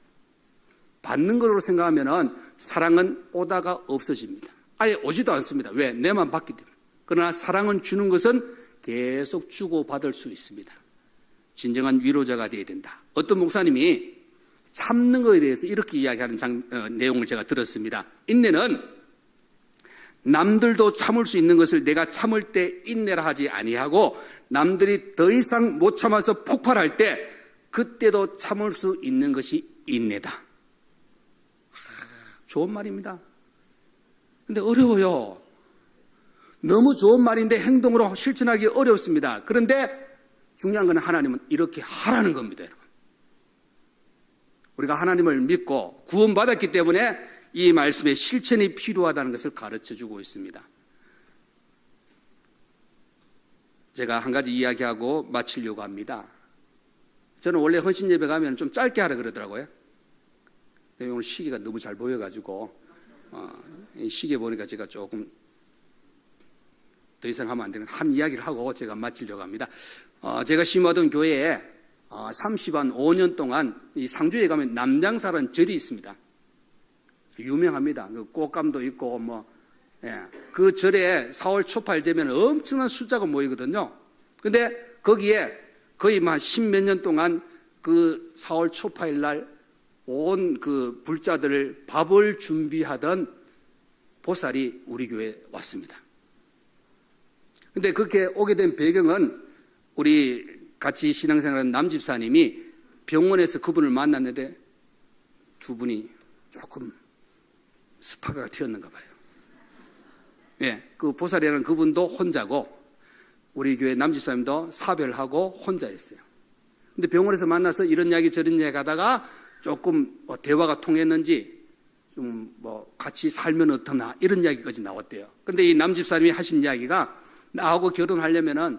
받는 걸로 생각하면은 사랑은 오다가 없어집니다. 아예 오지도 않습니다. 왜? 내만 받기 때문에. 그러나 사랑은 주는 것은 계속 주고 받을 수 있습니다. 진정한 위로자가 되어야 된다. 어떤 목사님이 참는 것에 대해서 이렇게 이야기하는 내용을 제가 들었습니다. 인내는 남들도 참을 수 있는 것을 내가 참을 때 인내라 하지 아니하고 남들이 더 이상 못 참아서 폭발할 때 그때도 참을 수 있는 것이 인내다. 좋은 말입니다. 근데 어려워요. 너무 좋은 말인데 행동으로 실천하기 어렵습니다. 그런데 중요한 건 하나님은 이렇게 하라는 겁니다, 여러분. 우리가 하나님을 믿고 구원받았기 때문에 이 말씀의 실천이 필요하다는 것을 가르쳐주고 있습니다. 제가 한 가지 이야기하고 마치려고 합니다. 저는 원래 헌신 예배 가면 좀 짧게 하라 그러더라고요. 오늘 시계가 너무 잘 보여가지고 이 시계 보니까 제가 조금 더 이상 하면 안 되는 한 이야기를 하고 제가 마치려고 합니다. 제가 심어둔 교회에 5년 동안 이 상주에 가면 남장사라는 절이 있습니다. 유명합니다. 그 꽃감도 있고 그 절에 4월 초파일 되면 엄청난 숫자가 모이거든요. 근데 거기에 거의 한 10몇 년 동안 그 4월 초파일 날 온 그 불자들을 밥을 준비하던 보살이 우리 교회에 왔습니다. 근데 그렇게 오게 된 배경은 우리 같이 신앙생활하는 남집사님이 병원에서 그분을 만났는데 두 분이 조금 스파가가 튀었는가 봐요. 예, 그 보살이라는 그분도 혼자고 우리 교회 남집사님도 사별하고 혼자였어요. 근데 병원에서 만나서 이런 이야기 저런 이야기 하다가 조금 대화가 통했는지 좀 같이 살면 어떠나 이런 이야기까지 나왔대요. 근데 이 남집사님이 하신 이야기가 나하고 결혼하려면은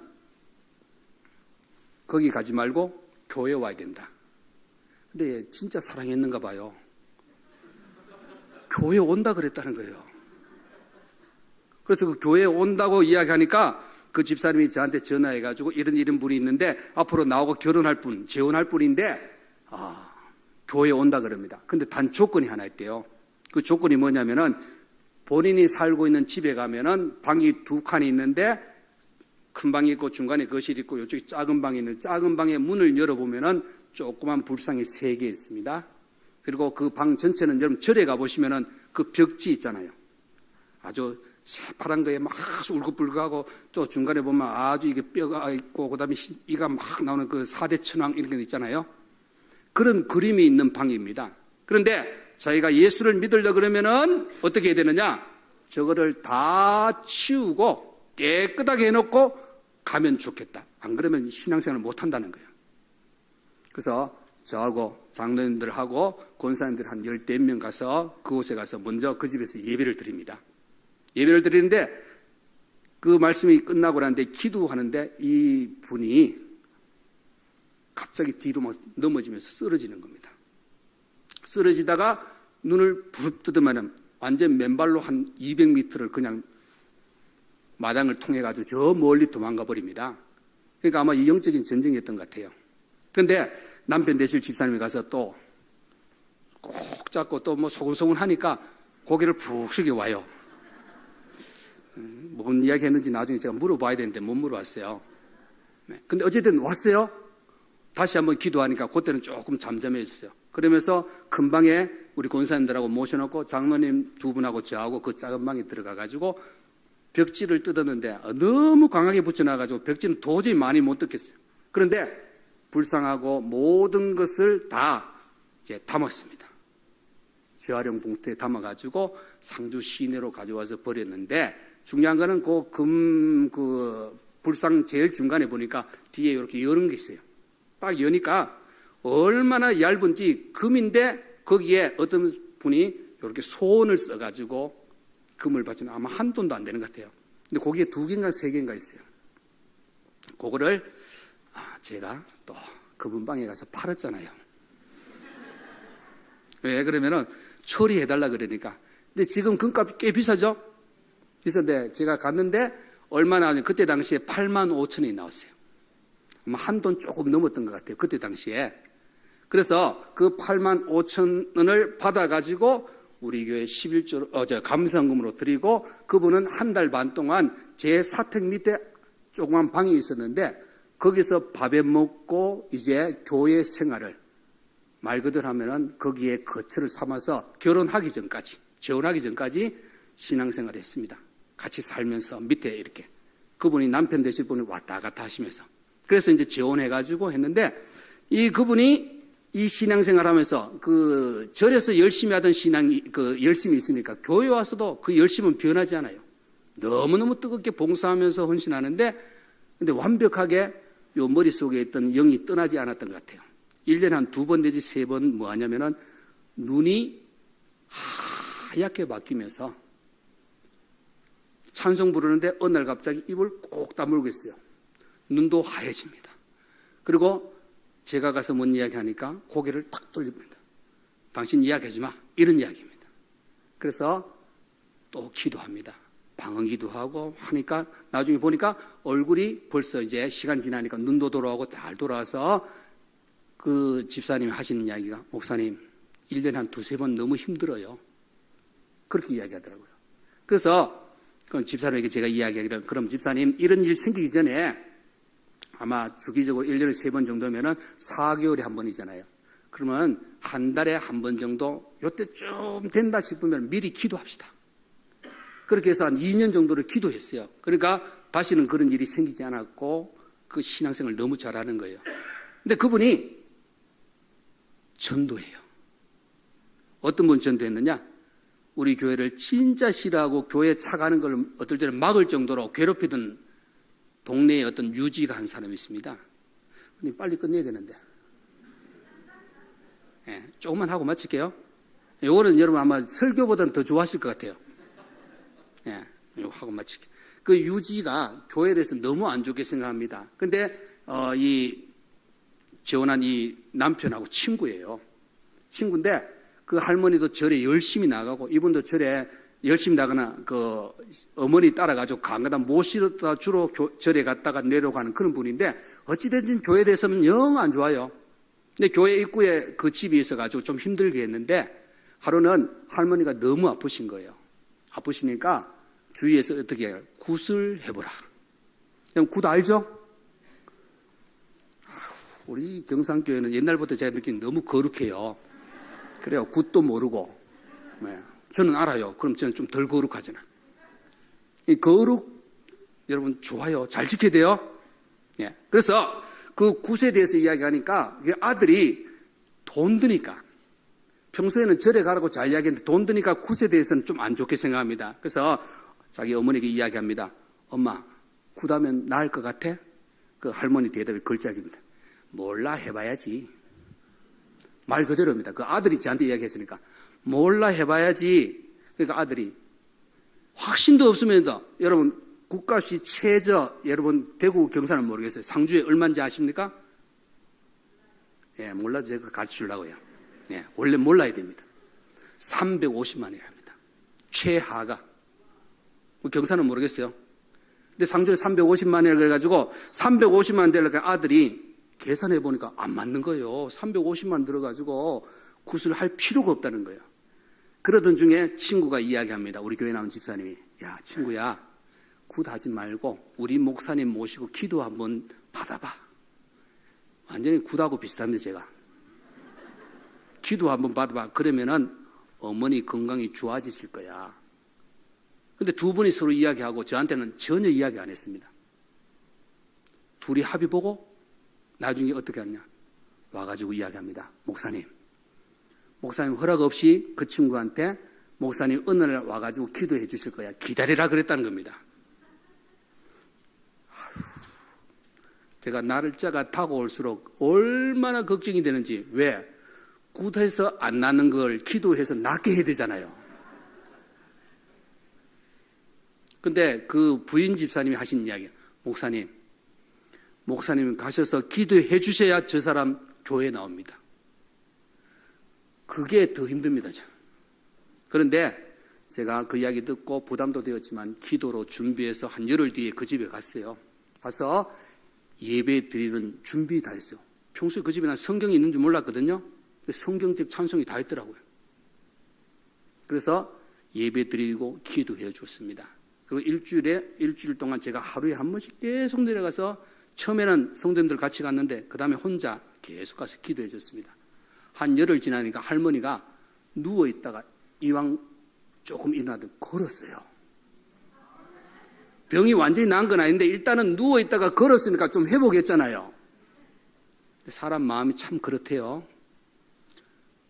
거기 가지 말고 교회 와야 된다. 근데 진짜 사랑했는가 봐요. 교회 온다 그랬다는 거예요. 그래서 그 교회에 온다고 이야기하니까 그 집사님이 저한테 전화해가지고 이런 분이 있는데 앞으로 나하고 결혼할 분, 재혼할 분인데 교회에 온다 그럽니다. 근데 단 조건이 하나 있대요. 그 조건이 뭐냐면은 본인이 살고 있는 집에 가면은 방이 2칸이 있는데 큰 방이 있고 중간에 거실이 있고 이쪽에 작은 방이 있는 작은 방의 문을 열어보면은 조그만 불상이 3개 있습니다. 그리고 그 방 전체는 여러분 절에 가보시면은 그 벽지 있잖아요. 아주 새파란 거에 막 울긋불긋하고 또 중간에 보면 아주 이게 뼈가 있고 그다음에 이가 막 나오는 그 4대 천왕 이런 게 있잖아요. 그런 그림이 있는 방입니다. 그런데 자기가 예수를 믿으려고 그러면은 어떻게 해야 되느냐? 저거를 다 치우고 깨끗하게 해놓고 가면 좋겠다. 안 그러면 신앙생활을 못 한다는 거예요. 그래서 저하고 장로님들하고 권사님들 한 14명 가서 그곳에 가서 먼저 그 집에서 예배를 드립니다. 예배를 드리는데 그 말씀이 끝나고 나는데 기도하는데 이 분이 갑자기 뒤로 막 넘어지면서 쓰러지는 겁니다. 쓰러지다가 눈을 부릅 뜨더만은 완전 맨발로 한 200m를 그냥 마당을 통해 가지고 저 멀리 도망가 버립니다. 그러니까 아마 이 영적인 전쟁이었던 것 같아요. 그런데 남편 되실 집사님이 가서 또 꼭 잡고 또 소근소근 하니까 고개를 푹 숙여 와요. 뭔 이야기 했는지 나중에 제가 물어봐야 되는데 못 물어봤어요. 근데 어쨌든 왔어요. 다시 한번 기도하니까 그때는 조금 잠잠해졌어요. 그러면서 큰 방에 우리 권사님들하고 모셔놓고 장로님 2분하고 저하고 그 작은 방에 들어가가지고 벽지를 뜯었는데 너무 강하게 붙여놔가지고 벽지는 도저히 많이 못 뜯겠어요. 그런데 불상하고 모든 것을 다 이제 담았습니다. 재활용 봉투에 담아가지고 상주 시내로 가져와서 버렸는데 중요한 거는 그 불상 제일 중간에 보니까 뒤에 이렇게 여는 게 있어요. 딱 여니까 얼마나 얇은지 금인데 거기에 어떤 분이 이렇게 소원을 써가지고 금을 받치는 아마 한 돈도 안 되는 것 같아요. 근데 거기에 2개인가 3개인가 있어요. 그거를 제가 또 금은방에 가서 팔았잖아요. 왜 그러면은 처리해달라 그러니까. 근데 지금 금값이 꽤 비싸죠? 비싼데 제가 갔는데 얼마나 하냐. 그때 당시에 85,000원이 나왔어요. 아마 한 돈 조금 넘었던 것 같아요. 그때 당시에. 그래서 그 85,000원을 받아가지고 우리 교회 11조로, 감사금으로 드리고 그분은 한 달 반 동안 제 사택 밑에 조그만 방이 있었는데 거기서 밥에 먹고 이제 교회 생활을 말 그대로 하면은 거기에 거처를 삼아서 결혼하기 전까지, 재혼하기 전까지 신앙생활을 했습니다. 같이 살면서 밑에 이렇게 그분이 남편 되실 분이 왔다 갔다 하시면서 그래서 이제 재혼해가지고 했는데 이 그분이 이 신앙생활 하면서 그 절에서 열심히 하던 신앙이 그 열심히 있으니까 교회 와서도 그 열심은 변하지 않아요. 너무너무 뜨겁게 봉사하면서 헌신하는데 근데 완벽하게 요 머릿속에 있던 영이 떠나지 않았던 것 같아요. 1년에 한 2번 내지 3번 뭐 하냐면은 눈이 하얗게 바뀌면서 찬송 부르는데 어느 날 갑자기 입을 꼭 다물고 있어요. 눈도 하얘집니다. 그리고 제가 가서 뭔 이야기 하니까 고개를 탁 돌립니다. 당신 이야기하지 마. 이런 이야기입니다. 그래서 또 기도합니다. 방언 기도하고 하니까 나중에 보니까 얼굴이 벌써 이제 시간 지나니까 눈도 돌아오고 잘 돌아와서 그 집사님이 하시는 이야기가 목사님 1년에 한 2-3번 너무 힘들어요. 그렇게 이야기하더라고요. 그래서 그럼 집사님에게 제가 이야기하기를 그럼 집사님 이런 일 생기기 전에 아마 주기적으로 1년에 3번 정도면은 4개월에 한 번이잖아요. 그러면 한 달에 한 번 정도 요때쯤 된다 싶으면 미리 기도합시다. 그렇게 해서 한 2년 정도를 기도했어요. 그러니까 다시는 그런 일이 생기지 않았고 그 신앙생활을 너무 잘하는 거예요. 근데 그분이 전도해요. 어떤 분 전도했느냐? 우리 교회를 진짜 싫어하고 교회 차가는 걸 어떨 때는 막을 정도로 괴롭히던 동네에 어떤 유지가 한 사람이 있습니다. 근데 빨리 끝내야 되는데. 조금만 하고 마칠게요. 이거는 여러분 아마 설교보다는 더 좋아하실 것 같아요. 이거 하고 마칠게요. 그 유지가 교회에 대해서 너무 안 좋게 생각합니다. 근데, 이 재혼한 이 남편하고 친구예요. 친구인데 그 할머니도 절에 열심히 나가고 이분도 절에 열심히 나가나 그 어머니 따라가지고 강가다 모시다 주로 절에 갔다가 내려가는 그런 분인데 어찌됐든 교회에 대해서는 영 안 좋아요. 근데 교회 입구에 그 집이 있어가지고 좀 힘들게 했는데 하루는 할머니가 너무 아프신 거예요. 아프시니까 주위에서 어떻게 해요? 굿을 해보라. 굿 알죠? 우리 경상교회는 옛날부터 제가 느낀 너무 거룩해요. 그래요. 굿도 모르고. 저는 알아요. 그럼 저는 좀 덜 거룩하잖아. 이 거룩 여러분 좋아요. 잘 지켜야 돼요. 그래서 그 굿에 대해서 이야기하니까 아들이 돈 드니까 평소에는 절에 가라고 잘 이야기했는데 돈 드니까 굿에 대해서는 좀 안 좋게 생각합니다. 그래서 자기 어머니에게 이야기합니다. 엄마 굿하면 나을 것 같아? 그 할머니 대답이 걸작입니다. 몰라 해봐야지. 말 그대로입니다. 그 아들이 저한테 이야기했으니까 몰라 해봐야지. 그러니까 아들이 확신도 없으면서 여러분 굿값이 최저 여러분 대구 경산은 모르겠어요. 상주에 얼마인지 아십니까? 몰라 제가 가르쳐주려고요. 원래 몰라야 됩니다. 350만 원이랍니다. 최하가. 경산은 모르겠어요. 근데 상주에 350만 원을 그래가지고 350만 원 되려니까 아들이 계산해 보니까 안 맞는 거예요. 350만 들어가지고 굿을 할 필요가 없다는 거예요. 그러던 중에 친구가 이야기합니다. 우리 교회 나온 집사님이 야 친구야 굿 하지 말고 우리 목사님 모시고 기도 한번 받아봐. 완전히 굿하고 비슷한데 제가 기도 한번 받아봐. 그러면은 어머니 건강이 좋아지실 거야. 근데 두 분이 서로 이야기하고 저한테는 전혀 이야기 안 했습니다. 둘이 합의 보고 나중에 어떻게 하냐 와가지고 이야기합니다. 목사님 허락 없이 그 친구한테 목사님 어느 날 와가지고 기도해 주실 거야. 기다리라 그랬다는 겁니다. 제가 날짜가 다가올수록 얼마나 걱정이 되는지. 왜? 굿해서 안 낫는 걸 기도해서 낫게 해야 되잖아요. 근데 그 부인 집사님이 하신 이야기, 목사님 가셔서 기도해 주셔야 저 사람 교회에 나옵니다. 그게 더 힘듭니다. 그런데 제가 그 이야기 듣고 부담도 되었지만 기도로 준비해서 한 열흘 뒤에 그 집에 갔어요. 가서 예배 드리는 준비 다 했어요. 평소에 그 집에 난 성경이 있는 줄 몰랐거든요. 성경책 찬송이 다 있더라고요. 그래서 예배 드리고 기도해 줬습니다. 그리고 일주일 동안 제가 하루에 한 번씩 계속 내려가서 처음에는 성도님들 같이 갔는데 그 다음에 혼자 계속 가서 기도해 줬습니다. 한 열흘 지나니까 할머니가 누워있다가 이왕 조금 일어나듯 걸었어요. 병이 완전히 나은 건 아닌데 일단은 누워있다가 걸었으니까 좀 회복했잖아요. 사람 마음이 참 그렇대요.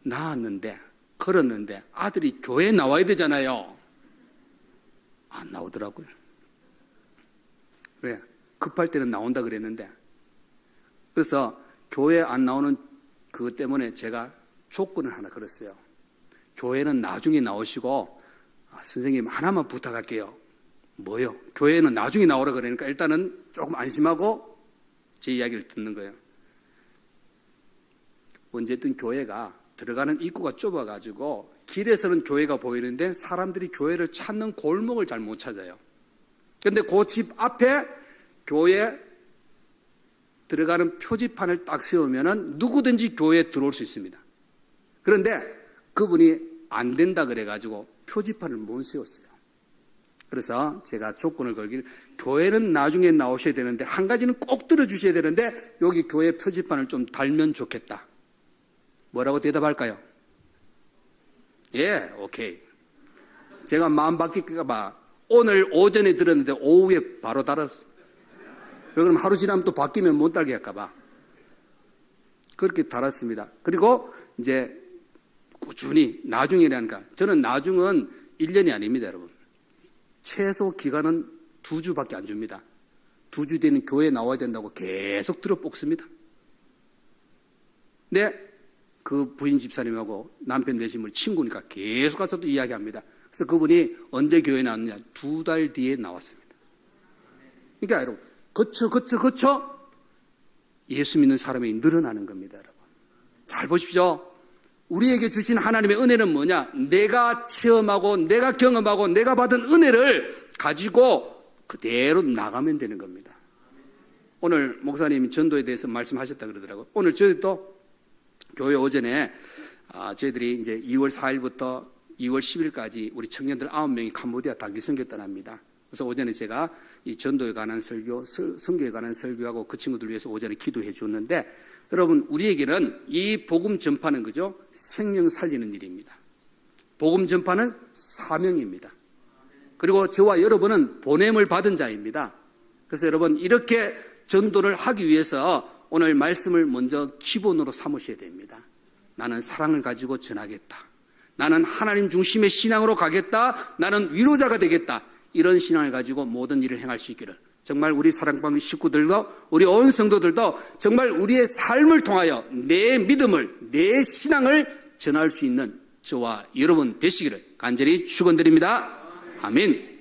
나았는데, 걸었는데 아들이 교회에 나와야 되잖아요. 안 나오더라고요. 왜? 급할 때는 나온다 그랬는데. 그래서 교회 안 나오는 그것 때문에 제가 조건을 하나 걸었어요. 교회는 나중에 나오시고 선생님 하나만 부탁할게요. 뭐요? 교회는 나중에 나오라 그러니까 일단은 조금 안심하고 제 이야기를 듣는 거예요. 언제든 교회가 들어가는 입구가 좁아가지고 길에서는 교회가 보이는데 사람들이 교회를 찾는 골목을 잘 못 찾아요. 그런데 그 집 앞에 교회 들어가는 표지판을 딱 세우면은 누구든지 교회에 들어올 수 있습니다. 그런데 그분이 안 된다 그래가지고 표지판을 못 세웠어요. 그래서 제가 조건을 걸길, 교회는 나중에 나오셔야 되는데 한 가지는 꼭 들어주셔야 되는데 여기 교회 표지판을 좀 달면 좋겠다. 뭐라고 대답할까요? 예, 오케이. 제가 마음 바뀔까 봐 오늘 오전에 들었는데 오후에 바로 달았어요. 왜 그러면 하루 지나면 또 바뀌면 못 달게 할까 봐. 그렇게 달았습니다. 그리고 이제 꾸준히 나중이라니까. 저는 나중은 1년이 아닙니다, 여러분. 최소 기간은 2주밖에 안 줍니다. 2주 뒤에는 교회에 나와야 된다고 계속 들어볶습니다. 근데 그 부인 집사님하고 남편 되신 분이 친구니까 계속 가서 또 이야기합니다. 그래서 그분이 언제 교회에 나왔느냐? 2달 뒤에 나왔습니다. 그러니까 여러분, 거쳐 예수 믿는 사람이 늘어나는 겁니다, 여러분. 잘 보십시오. 우리에게 주신 하나님의 은혜는 뭐냐? 내가 체험하고 내가 경험하고 내가 받은 은혜를 가지고 그대로 나가면 되는 겁니다. 오늘 목사님이 전도에 대해서 말씀하셨다 그러더라고요. 오늘 저희도 교회 오전에 저희들이 이제 2월 4일부터 2월 10일까지 우리 청년들 9명이 캄보디아 단기 선교 떠납니다. 그래서 오전에 제가 이 전도에 관한 설교, 선교에 관한 설교하고 그 친구들 위해서 오전에 기도해 줬는데, 여러분, 우리에게는 이 복음 전파는 그죠? 생명 살리는 일입니다. 복음 전파는 사명입니다. 그리고 저와 여러분은 보냄을 받은 자입니다. 그래서 여러분, 이렇게 전도를 하기 위해서 오늘 말씀을 먼저 기본으로 삼으셔야 됩니다. 나는 사랑을 가지고 전하겠다. 나는 하나님 중심의 신앙으로 가겠다. 나는 위로자가 되겠다. 이런 신앙을 가지고 모든 일을 행할 수 있기를, 정말 우리 사랑방 식구들도 우리 온 성도들도 정말 우리의 삶을 통하여 내 믿음을, 내 신앙을 전할 수 있는 저와 여러분 되시기를 간절히 축원드립니다. 아멘.